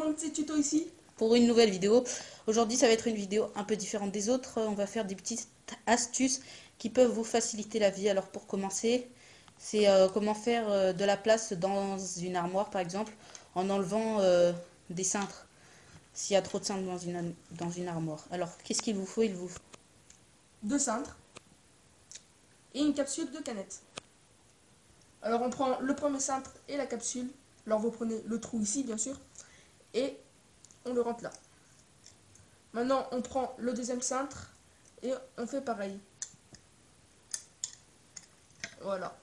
mon petit tuto ici. Pour une nouvelle vidéo. Aujourd'hui, ça va être une vidéo un peu différente des autres. On va faire des petites astuces qui peuvent vous faciliter la vie. Alors pour commencer, c'est comment faire de la place dans une armoire par exemple, en enlevant des cintres. S'il y a trop de cintres dans une armoire. Alors qu'est-ce qu'il vous faut? Il vous faut 2 cintres et une capsule de canette. Alors on prend le premier cintre et la capsule. Alors vous prenez le trou ici bien sûr et on le rentre là. Maintenant on prend le deuxième cintre et on fait pareil. Voilà.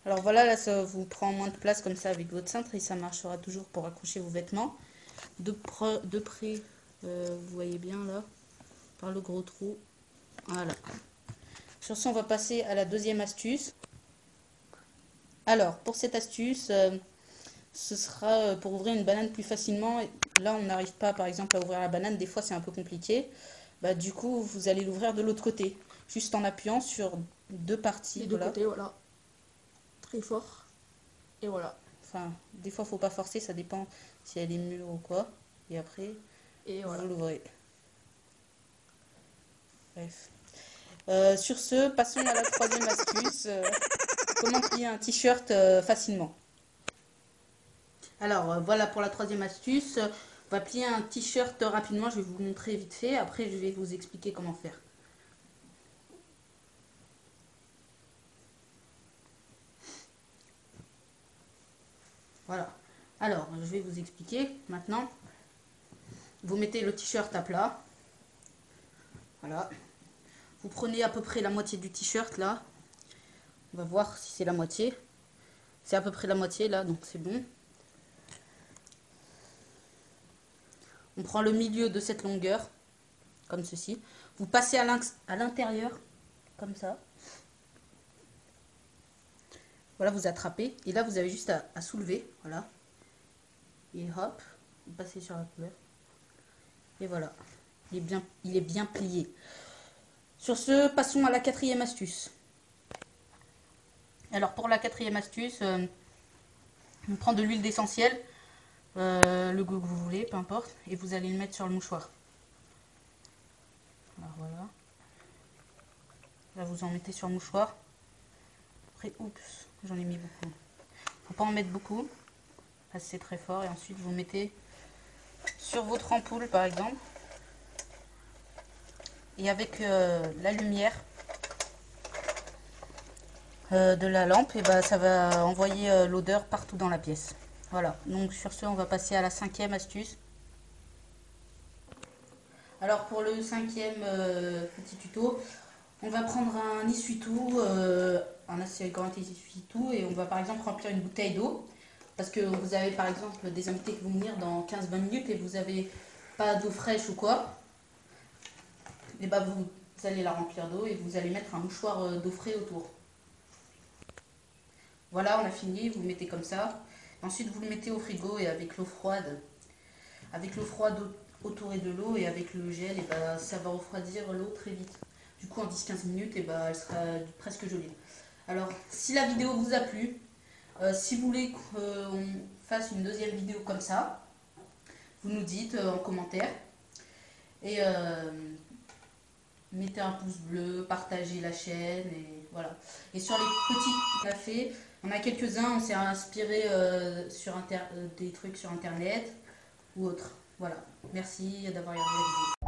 Alors voilà, là ça vous prend moins de place comme ça avec votre cintre et ça marchera toujours pour accrocher vos vêtements. De près, vous voyez bien là, par le gros trou. Voilà. Sur ce, on va passer à la deuxième astuce. Alors, pour cette astuce, ce sera pour ouvrir une banane plus facilement. Là, on n'arrive pas, par exemple, à ouvrir la banane. Des fois, c'est un peu compliqué. Bah, du coup, vous allez l'ouvrir de l'autre côté, juste en appuyant sur deux parties. Les deux côtés, voilà. Très fort. Et voilà. Enfin, des fois, faut pas forcer, ça dépend si elle est mûre ou quoi. Et après, voilà. vous l'ouvrez. Bref. Sur ce, passons à la troisième astuce. Comment plier un t-shirt facilement. Alors, voilà pour la troisième astuce. On va plier un t-shirt rapidement. Je vais vous montrer vite fait. Après, je vais vous expliquer comment faire. Voilà. Alors, je vais vous expliquer maintenant. Vous mettez le t-shirt à plat. Voilà. Vous prenez à peu près la moitié du t-shirt là. On va voir si c'est la moitié. C'est à peu près la moitié là, donc c'est bon. On prend le milieu de cette longueur, comme ceci. Vous passez à l'intérieur, comme ça. Voilà, vous attrapez. Et là, vous avez juste à soulever. Voilà. Et hop, vous passez sur la couleur. Et voilà. Il est bien plié. Sur ce, passons à la quatrième astuce. Alors, pour la quatrième astuce, on prend de l'huile d'essentiel. Le goût que vous voulez, peu importe. Et vous allez le mettre sur le mouchoir. Alors, voilà. Là, vous en mettez sur le mouchoir. Après, oups, j'en ai mis beaucoup. Faut pas en mettre beaucoup. Parce que c'est très fort. Et ensuite, vous mettez sur votre ampoule, par exemple. Et avec la lumière de la lampe, et ben, ça va envoyer l'odeur partout dans la pièce. Voilà. Donc, sur ce, on va passer à la cinquième astuce. Alors, pour le cinquième petit tuto, on va prendre un essuie-tout, un assez grand essuie-tout, et on va par exemple remplir une bouteille d'eau. Parce que vous avez par exemple des invités qui vont venir dans 15-20 minutes et vous n'avez pas d'eau fraîche ou quoi. Et bah vous allez la remplir d'eau et vous allez mettre un mouchoir d'eau frais autour. Voilà, on a fini, vous le mettez comme ça. Ensuite vous le mettez au frigo et avec l'eau froide. Avec l'eau froide autour et de l'eau et avec le gel, et bah, ça va refroidir l'eau très vite. Du coup en 10-15 minutes, et bah, elle sera presque gelée. Alors si la vidéo vous a plu, si vous voulez qu'on fasse une deuxième vidéo comme ça, vous nous dites en commentaire. Et mettez un pouce bleu, partagez la chaîne, et voilà. Et sur les petits qu'on a fait, on a quelques-uns, on s'est inspiré sur des trucs sur internet ou autre. Voilà. Merci d'avoir regardé la vidéo.